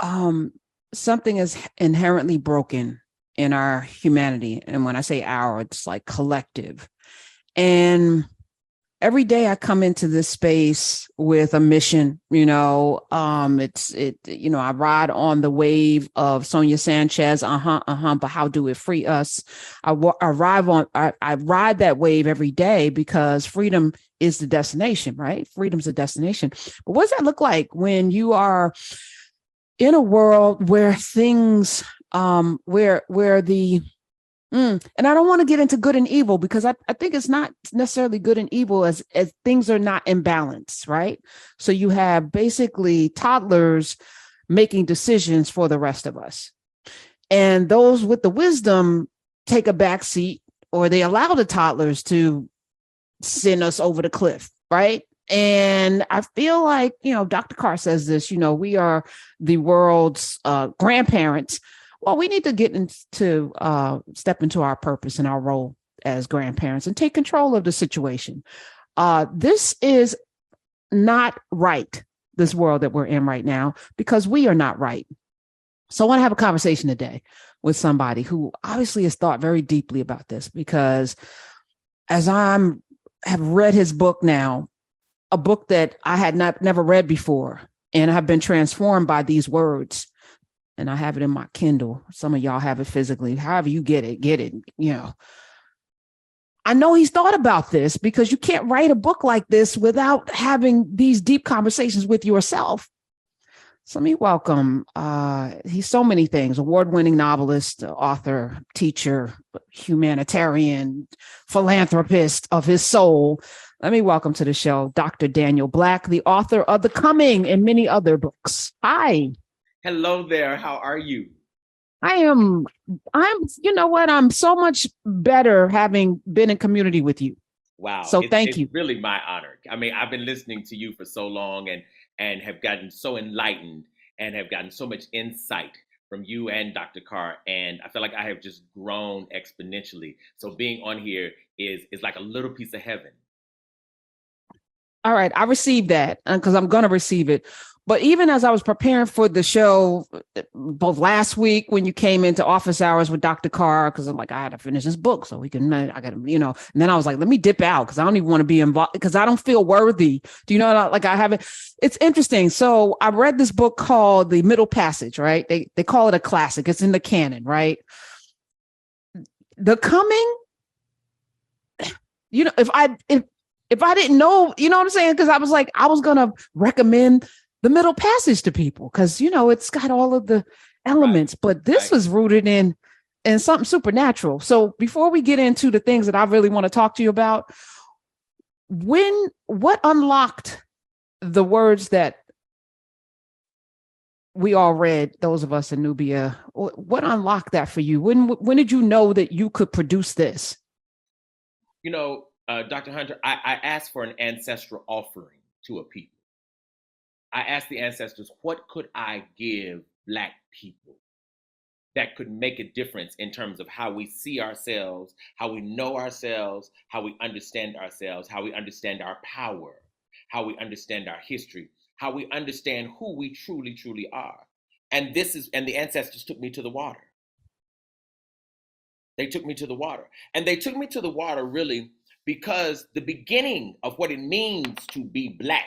um, something is inherently broken in our humanity. And when I say our, it's like collective. And every day I come into this space with a mission, I ride on the wave of Sonia Sanchez, but how do it free us? I ride that wave every day because freedom is the destination, right? Freedom's the destination. But what does that look like when you are in a world where things, where the and I don't want to get into good and evil because I think it's not necessarily good and evil as things are not in balance, right? So you have basically toddlers making decisions for the rest of us. And those with the wisdom take a back seat or they allow the toddlers to send us over the cliff, right? And I feel like, Dr. Carr says this, we are the world's grandparents. Well, we need to get into step into our purpose and our role as grandparents and take control of the situation. This is not right, this world that we're in right now, because we are not right. So I want to have a conversation today with somebody who obviously has thought very deeply about this, because as have read his book now, a book that I had never read before, and I've been transformed by these words. And I have it in my Kindle. Some of y'all have it physically. However you get it. I know he's thought about this because you can't write a book like this without having these deep conversations with yourself. So let me welcome, he's so many things: award-winning novelist, author, teacher, humanitarian, philanthropist of his soul. Let me welcome to the show, Dr. Daniel Black, the author of The Coming and many other books. Hi. Hello there. How are you? I'm, you know what? I'm so much better having been in community with you. Wow. So It's, thank it's you. really my honor. I mean, I've been listening to you for so long and have gotten so enlightened and have gotten so much insight from you and Dr. Carr. And I feel like I have just grown exponentially. So being on here is like a little piece of heaven. All right. I received that because I'm going to receive it. But even as I was preparing for the show, both last week when you came into office hours with Dr. Carr, because I'm like, I had to finish this book so we can, I got to, and then I was like, let me dip out because I don't even want to be involved because I don't feel worthy. Do you know, like I haven't, it's interesting. So I read this book called The Middle Passage, right? They call it a classic. It's in the canon, right? The Coming, if I didn't know, you know what I'm saying? Because I was like, I was going to recommend The Middle Passage to people because, it's got all of the elements, Right. but this Right. was rooted in something supernatural. So before we get into the things that I really want to talk to you about, what unlocked the words that we all read, those of us in Nubia, what unlocked that for you? When did you know that you could produce this? Dr. Hunter, I asked for an ancestral offering to a people. I asked the ancestors, what could I give Black people that could make a difference in terms of how we see ourselves, how we know ourselves, how we understand ourselves, how we understand our power, how we understand our history, how we understand who we truly, truly are. And the ancestors took me to the water. They took me to the water. And they took me to the water really because the beginning of what it means to be Black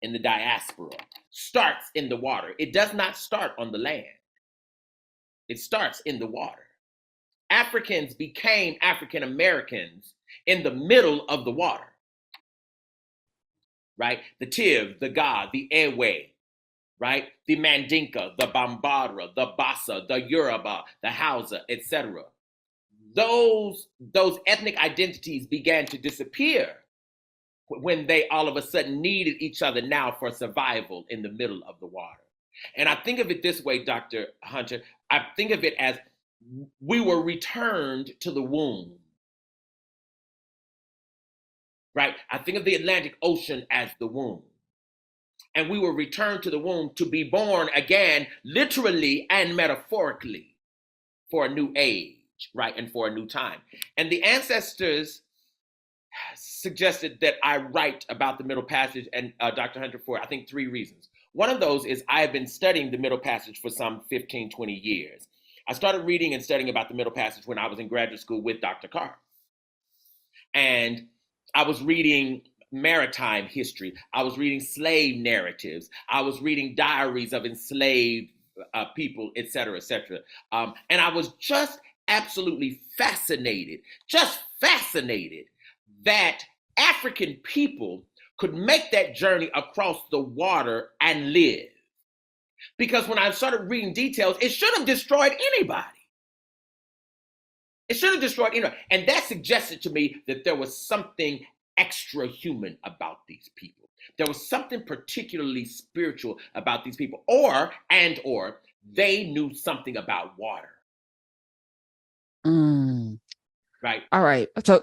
in the diaspora starts in the water. It does not start on the land, it starts in the water. Africans became African Americans in the middle of the water, right? The Tiv, the Ga, the Ewe, right? The Mandinka, the Bambara, the Bassa, the Yoruba, the Hausa, etc. Those ethnic identities began to disappear when they all of a sudden needed each other now for survival in the middle of the water. And I think of it this way, Dr. Hunter. I think of it as we were returned to the womb, right? I think of the Atlantic Ocean as the womb. And we were returned to the womb to be born again, literally and metaphorically, for a new age, right? And for a new time. And the ancestors suggested that I write about the Middle Passage and Dr. Hunter for, I think, 3 reasons. One of those is I have been studying the Middle Passage for some 15, 20 years. I started reading and studying about the Middle Passage when I was in graduate school with Dr. Carr. And I was reading maritime history. I was reading slave narratives. I was reading diaries of enslaved people, et cetera, et cetera. And I was just absolutely fascinated that African people could make that journey across the water and live. Because when I started reading details, it should have destroyed anybody. It should have destroyed anybody. And that suggested to me that there was something extra human about these people. There was something particularly spiritual about these people, or they knew something about water. Right. All right. So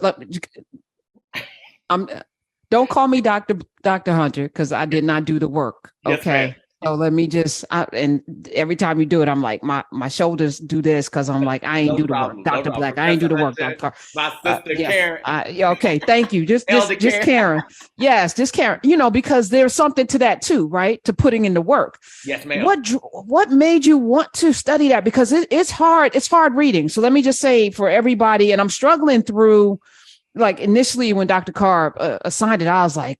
don't call me Dr. Hunter, because I did not do the work. Okay. Yes, so let me just, and every time you do it, I'm like, my shoulders do this, because I'm like, I ain't do the work. Dr. Black, I ain't do the work, Dr. My sister, Karen. Okay. Thank you. Just Karen. Yes, just Karen, because there's something to that too, right? To putting in the work. Yes, ma'am. What made you want to study that? Because it's hard. It's hard reading. So let me just say for everybody, and I'm struggling through, like initially when Dr. Carr assigned it, I was like,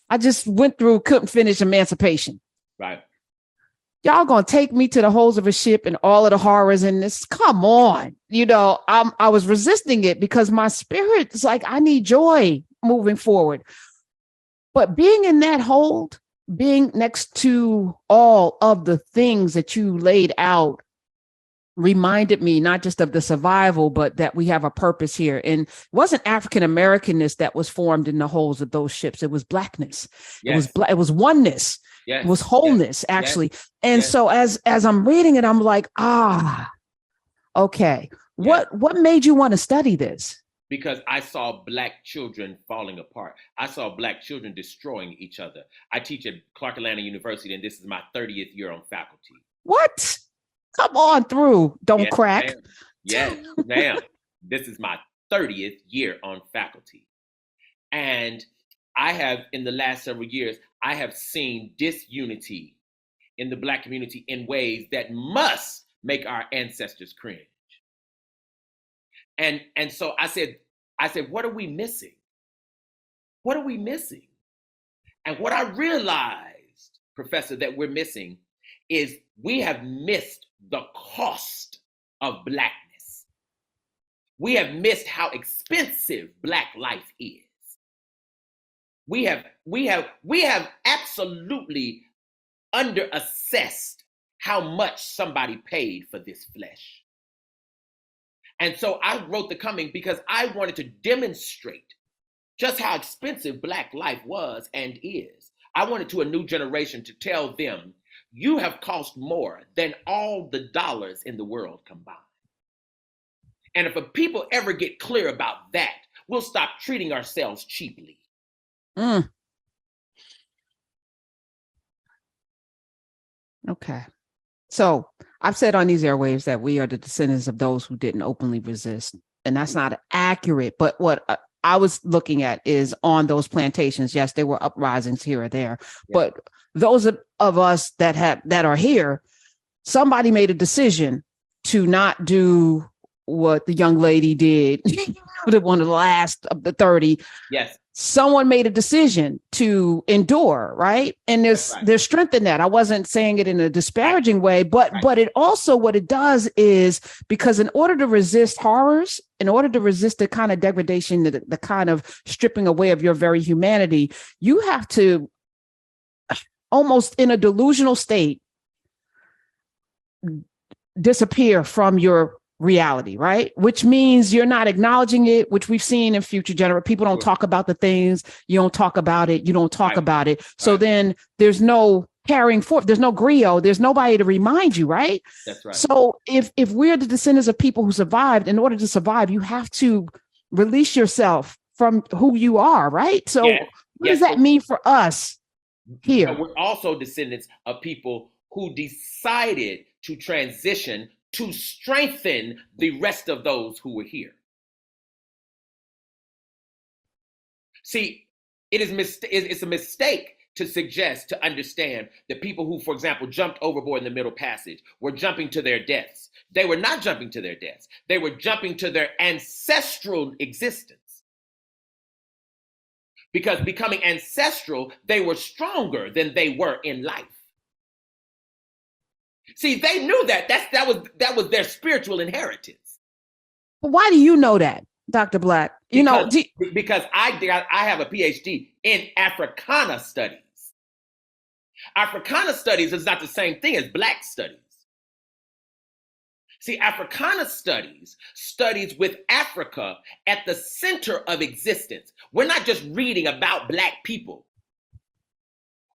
I just went through, couldn't finish Emancipation. Right. Y'all gonna take me to the holes of a ship and all of the horrors in this? Come on. I was resisting it because my spirit is like, I need joy moving forward. But being in that hold, being next to all of the things that you laid out, reminded me not just of the survival, but that we have a purpose here. And it wasn't African-Americanness that was formed in the holes of those ships. It was Blackness. Yes. It was oneness. Yes. It was wholeness, actually. Yes. And so as I'm reading it, I'm like, okay. Yes. What made you want to study this? Because I saw Black children falling apart. I saw Black children destroying each other. I teach at Clark Atlanta University, and this is my 30th year on faculty. What? Come on through. Don't crack. Ma'am. Yes, ma'am. This is my 30th year on faculty. And I have, in the last several years, I have seen disunity in the Black community in ways that must make our ancestors cringe. And so I said, what are we missing? What are we missing? And what I realized, Professor, that we're missing is we have missed the cost of Blackness. We have missed how expensive Black life is. We have absolutely underassessed how much somebody paid for this flesh. And so I wrote The Coming because I wanted to demonstrate just how expensive Black life was and is. I wanted to a new generation to tell them, you have cost more than all the dollars in the world combined. And if a people ever get clear about that, we'll stop treating ourselves cheaply. Okay. So I've said on these airwaves that we are the descendants of those who didn't openly resist. And that's not accurate. But what I was looking at is on those plantations, yes, there were uprisings here or there, but those of us that are here, somebody made a decision to not do what the young lady did, one of the last of the 30. Yes. Someone made a decision to endure, right? And there's strength in that. I wasn't saying it in a disparaging way, but it also, what it does is, because in order to resist horrors, in order to resist the kind of degradation, the kind of stripping away of your very humanity, you have to, almost in a delusional state, disappear from your reality, right? Which means you're not acknowledging it, which we've seen in future generations. People don't talk about the things, you don't talk about it, you don't talk about it. So then there's no carrying forth, there's no griot, there's nobody to remind you, right? That's right. So if we're the descendants of people who survived, in order to survive, you have to release yourself from who you are, right? So what does that mean for us here? But we're also descendants of people who decided to transition to strengthen the rest of those who were here. See, it's a mistake to suggest, to understand that people who, for example, jumped overboard in the Middle Passage were jumping to their deaths. They were not jumping to their deaths. They were jumping to their ancestral existence. Because becoming ancestral, they were stronger than they were in life. See, they knew that. That was their spiritual inheritance. But why do you know that, Dr. Black? Because I have a PhD in Africana studies. Africana studies is not the same thing as Black studies. See, Africana studies with Africa at the center of existence. We're not just reading about Black people.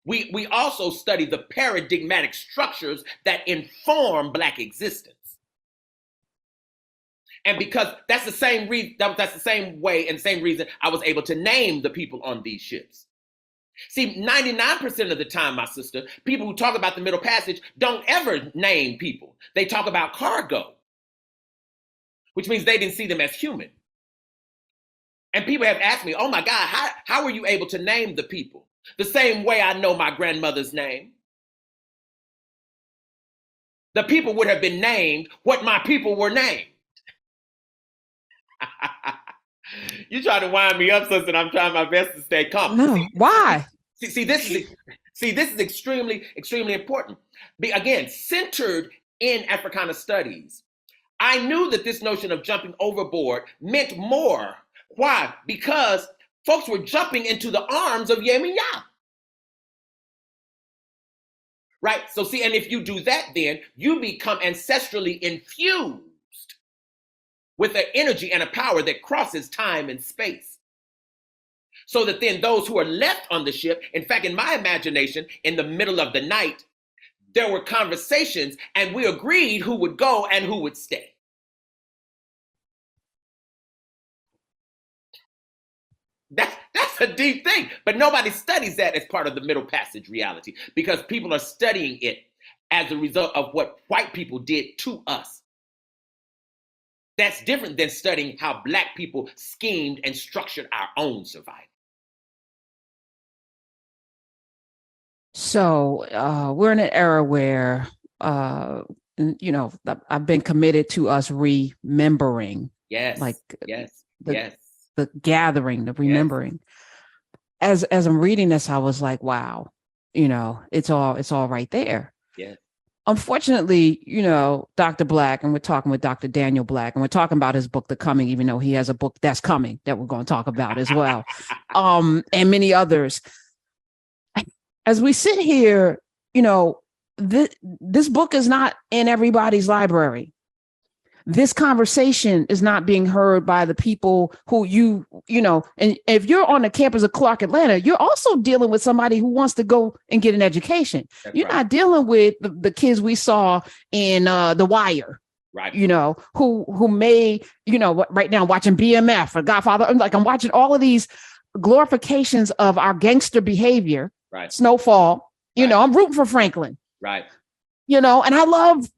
We also study the paradigmatic structures that inform Black existence. And because that's the same reason, that's the same way and same reason I was able to name the people on these ships. See, 99% of the time, my sister, people who talk about the Middle Passage don't ever name people. They talk about cargo, which means they didn't see them as human. And people have asked me, oh my God, how were you able to name the people? The same way I know my grandmother's name. The people would have been named what my people were named. You try to wind me up, sister, and I'm trying my best to stay calm. No, why? See, this is extremely, extremely important. Again, centered in Africana studies, I knew that this notion of jumping overboard meant more. Why? Because folks were jumping into the arms of Yemaya. Right? So see, and if you do that, then you become ancestrally infused with an energy and a power that crosses time and space. So that then those who are left on the ship, in fact, in my imagination, in the middle of the night, there were conversations and we agreed who would go and who would stay. That's a deep thing, but nobody studies that as part of the Middle Passage reality because people are studying it as a result of what white people did to us. That's different than studying how Black people schemed and structured our own survival. So we're in an era where, you know, I've been committed to us remembering. Yes. Like yes. The gathering, the remembering. Yes. As I'm reading this, I was like, wow, you know, it's all right there. Yeah. Unfortunately, you know, Dr. Black, and we're talking with Dr. Daniel Black, and we're talking about his book, The Coming, even though he has a book that's coming that we're going to talk about as well, and many others. As we sit here, you know, this book is not in everybody's library. This conversation is not being heard by the people who you know, and if you're on the campus of Clark Atlanta, you're also dealing with somebody who wants to go and get an education. That's you're right. Not dealing with the kids we saw in The Wire, right? You know, who may, you know, right now watching BMF or Godfather. I'm watching all of these glorifications of our gangster behavior, right? Snowfall, you know, I'm rooting for Franklin, right? You know, and I love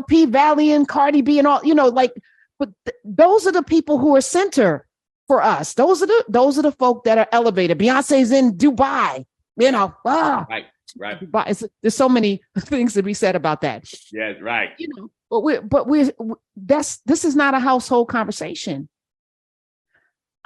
P Valley and Cardi B and all, you know, like, but those are the people who are center for us. Those are the folk that are elevated. Beyonce's in Dubai, you know. Right. Dubai. There's so many things to be said about that. Yeah, right. You know, but this is not a household conversation.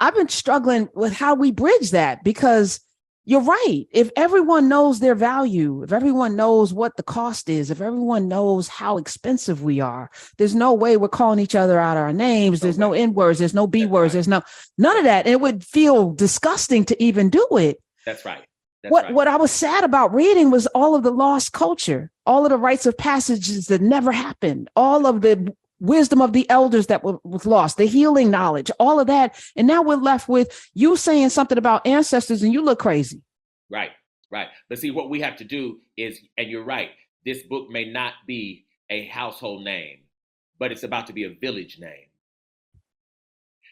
I've been struggling with how we bridge that because you're right. If everyone knows their value, if everyone knows what the cost is, if everyone knows how expensive we are, there's no way we're calling each other out our names. There's no N words. There's no B words. There's none of that. And it would feel disgusting to even do it. That's right. What I was sad about reading was all of the lost culture, all of the rites of passages that never happened, all of the wisdom of the elders that was lost, the healing knowledge, all of that. And now we're left with you saying something about ancestors and you look crazy. Right. But see, what we have to do is, and you're right, this book may not be a household name, but it's about to be a village name.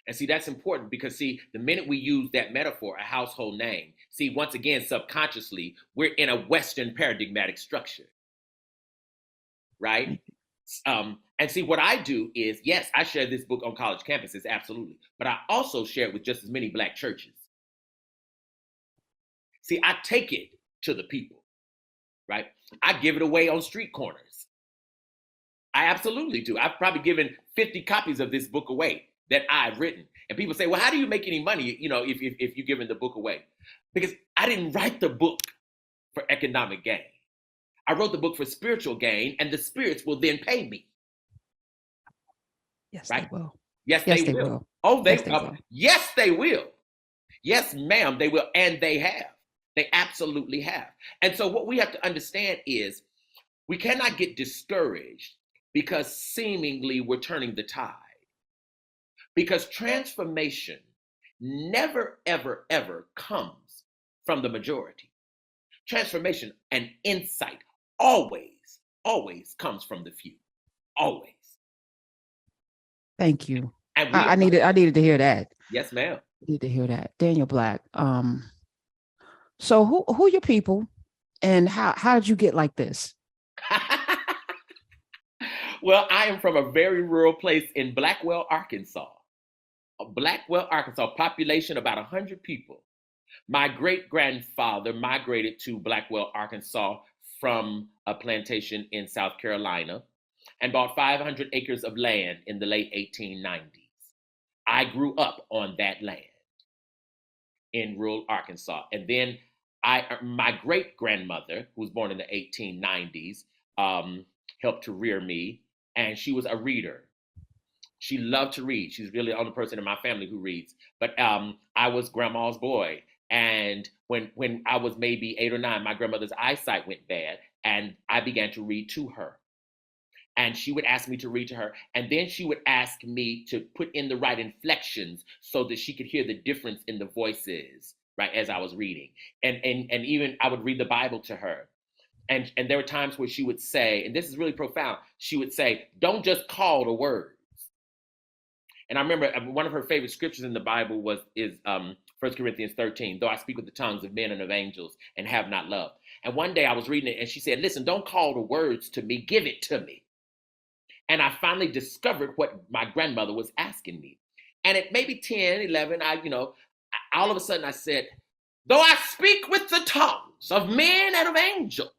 And see, that's important because see, the minute we use that metaphor, a household name, see, once again, subconsciously, we're in a Western paradigmatic structure. Right? And see, what I do is, yes, I share this book on college campuses, absolutely. But I also share it with just as many Black churches. See, I take it to the people, right? I give it away on street corners. I absolutely do. I've probably given 50 copies of this book away that I've written. And people say, well, how do you make any money, if you're giving the book away? Because I didn't write the book for economic gain. I wrote the book for spiritual gain, and the spirits will then pay me. Yes, right? they will. Yes, Yes, they they will. will. Oh, Yes, they will. yes, they will. Yes, ma'am, they will. And they have. They absolutely have. And so what we have to understand is we cannot get discouraged because seemingly we're turning the tide. Because transformation never, ever, ever comes from the majority. Transformation and insight always, always comes from the few. Always. Thank you. And I needed to hear that. Yes, ma'am. Need to hear that. Daniel Black. So who are your people, and how did you get like this? Well, I am from a very rural place in Blackwell, Arkansas. Blackwell, Arkansas, population about 100 people. My great-grandfather migrated to Blackwell, Arkansas from a plantation in South Carolina and bought 500 acres of land in the late 1890s. I grew up on that land in rural Arkansas. And then my great-grandmother, who was born in the 1890s, helped to rear me, and she was a reader. She loved to read. She's really the only person in my family who reads. But I was grandma's boy. And when I was maybe 8 or 9, my grandmother's eyesight went bad, and I began to read to her. And she would ask me to read to her. And then she would ask me to put in the right inflections so that she could hear the difference in the voices, right, as I was reading. And even I would read the Bible to her. And there were times where she would say, and this is really profound, she would say, don't just call the words. And I remember one of her favorite scriptures in the Bible is 1 Corinthians 13, though I speak with the tongues of men and of angels and have not love. And one day I was reading it and she said, listen, don't call the words to me, give it to me. And I finally discovered what my grandmother was asking me. And at maybe 10, 11, all of a sudden I said, though I speak with the tongues of men and of angels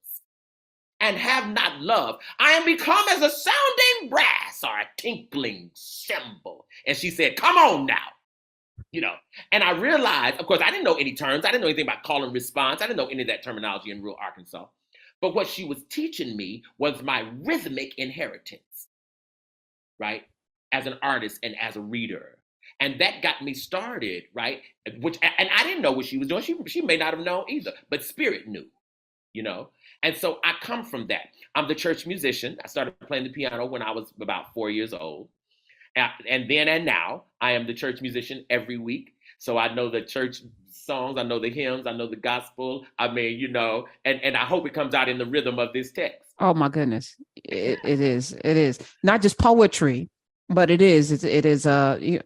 and have not love, I am become as a sounding brass or a tinkling cymbal. And she said, come on now. And I realized, of course, I didn't know any terms. I didn't know anything about call and response. I didn't know any of that terminology in rural Arkansas. But what she was teaching me was my rhythmic inheritance, right? As an artist and as a reader. And that got me started, right? And I didn't know what she was doing. She may not have known either, but Spirit knew, And so I come from that. I'm the church musician. I started playing the piano when I was about 4 years old. And then and now, I am the church musician every week. So I know the church songs, I know the hymns, I know the gospel. I mean, and I hope it comes out in the rhythm of this text. Oh my goodness. It is not just poetry, but it is the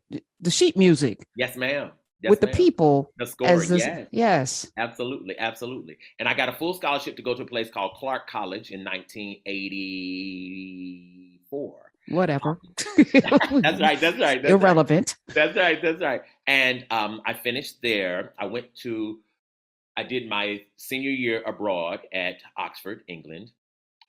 sheet music. Yes, ma'am. Yes, with the ma'am. people. The scoring, yes. Absolutely, absolutely. And I got a full scholarship to go to a place called Clark College in 1984. Whatever. That's right. That's irrelevant. Right. That's right. And I finished there. I did my senior year abroad at Oxford, England.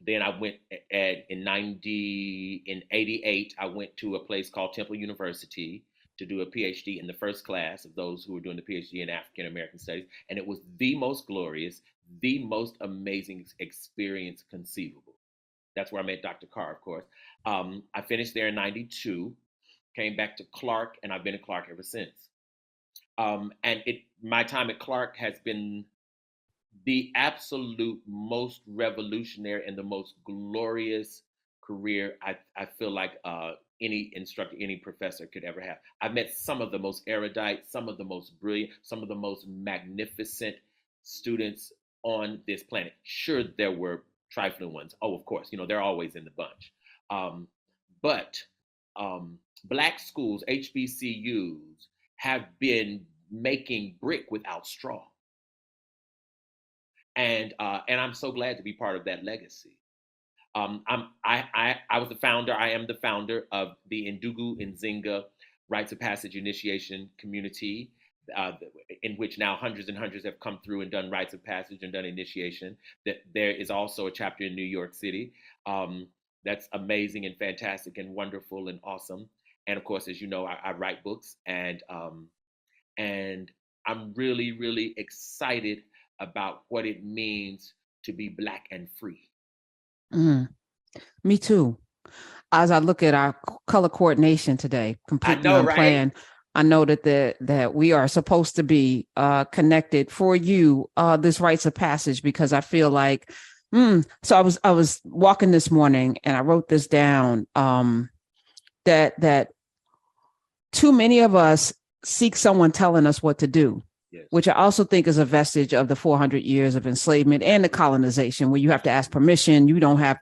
Then I went in 88, I went to a place called Temple University to do a PhD in the first class of those who were doing the PhD in African American Studies. And it was the most glorious, the most amazing experience conceivable. That's where I met Dr. Carr, of course. I finished there in 92, came back to Clark, and I've been at Clark ever since. My time at Clark has been the absolute most revolutionary and the most glorious career I feel like any instructor, any professor could ever have. I've met some of the most erudite, some of the most brilliant, some of the most magnificent students on this planet. Sure, there were trifling ones. Oh, of course, they're always in the bunch. But Black schools, HBCUs, have been making brick without straw. And I'm so glad to be part of that legacy. I was the founder. I am the founder of the Ndugu Nzinga Rites of Passage Initiation Community in which now hundreds and hundreds have come through and done rites of passage and done initiation. That there is also a chapter in New York City. That's amazing and fantastic and wonderful and awesome. And of course, as you know, I write books, and I'm really, really excited about what it means to be Black and free. Me too. As I look at our color coordination today, completely unplanned, right? I know that we are supposed to be connected for you, this rites of passage, because I feel like, so I was walking this morning and I wrote this down, that too many of us seek someone telling us what to do. Yes. Which I also think is a vestige of the 400 years of enslavement and the colonization, where you have to ask permission. You don't have,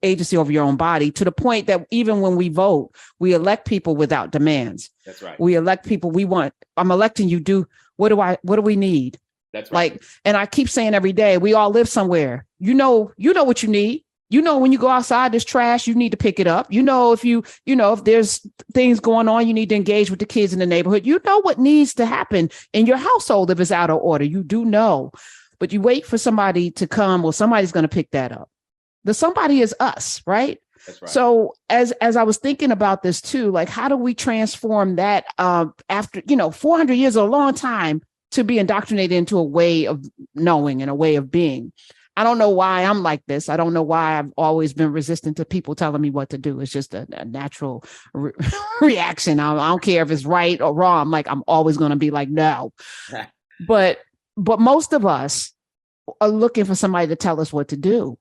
agency over your own body, to the point that even when we vote, we elect people without demands. That's right. We elect people we want. I'm electing you. What do we need? That's right. Like, and I keep saying every day, we all live somewhere. You know what you need. You know, when you go outside, there's trash, you need to pick it up. You know, if there's things going on, you need to engage with the kids in the neighborhood. You know what needs to happen in your household if it's out of order. You do know, but you wait for somebody to come, or somebody's going to pick that up. The somebody is us, right? That's right. So as I was thinking about this too, like, how do we transform that after, 400 years is a long time to be indoctrinated into a way of knowing and a way of being. I don't know why I'm like this. I don't know why I've always been resistant to people telling me what to do. It's just a natural reaction. I don't care if it's right or wrong. I'm always going to be like, no. But most of us are looking for somebody to tell us what to do.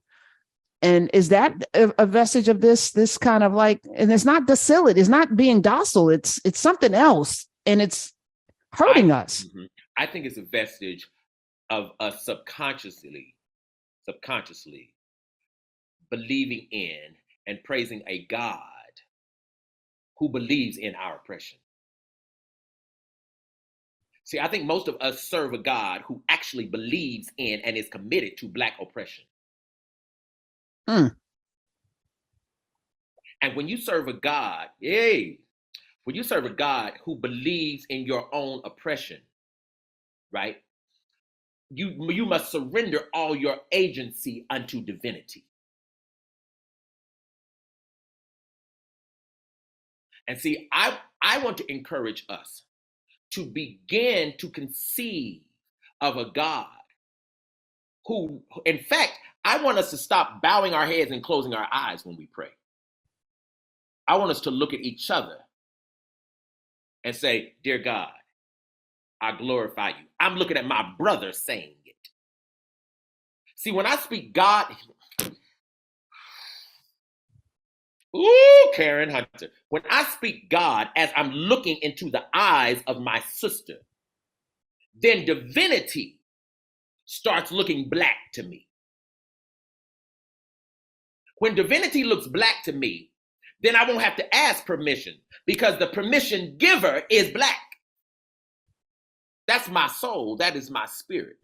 And is that a vestige of this kind of like, and it's not docility, it's not being docile. It's something else, and it's hurting us. Mm-hmm. I think it's a vestige of us subconsciously believing in and praising a God who believes in our oppression. See, I think most of us serve a God who actually believes in and is committed to Black oppression. And when you serve a God, who believes in your own oppression, right? You must surrender all your agency unto divinity. And see, I want to encourage us to begin to conceive of a God who, in fact, I want us to stop bowing our heads and closing our eyes when we pray. I want us to look at each other and say, dear God, I glorify you. I'm looking at my brother saying it. See, when I speak God, Karen Hunter, when I speak God as I'm looking into the eyes of my sister, then divinity starts looking Black to me. When divinity looks Black to me, then I won't have to ask permission, because the permission giver is Black. That's my soul. That is my spirit.